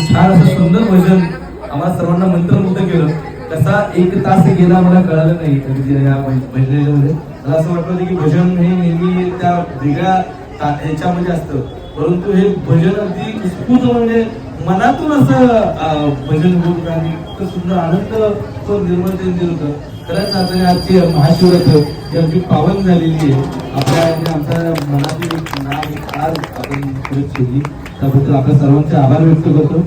छान असं सुंदर भजन आम्हाला सर्वांना मंत्रमुग्ध केलं. कसा 1 तास गेला मला कळालं नाही या भजनामध्ये. मला असं वाटलं होतं की भजन हे नेहमी त्या वेगळ्या ह्याच्यामध्ये असतं, परंतु हे भजन अगदी उत्स्फूर्त म्हणजे मनातून असं भजन होत आणि इतकं सुंदर आनंद तो निर्माण दिलं होतं. खरंच आता आजची महाशिवरात्र ही अगदी पावन झालेली आहे. आपल्या आमच्या मनातील नाम आज आपण पुढे ठेवली त्याबद्दल आपल्या सर्वांचे आभार व्यक्त करतो.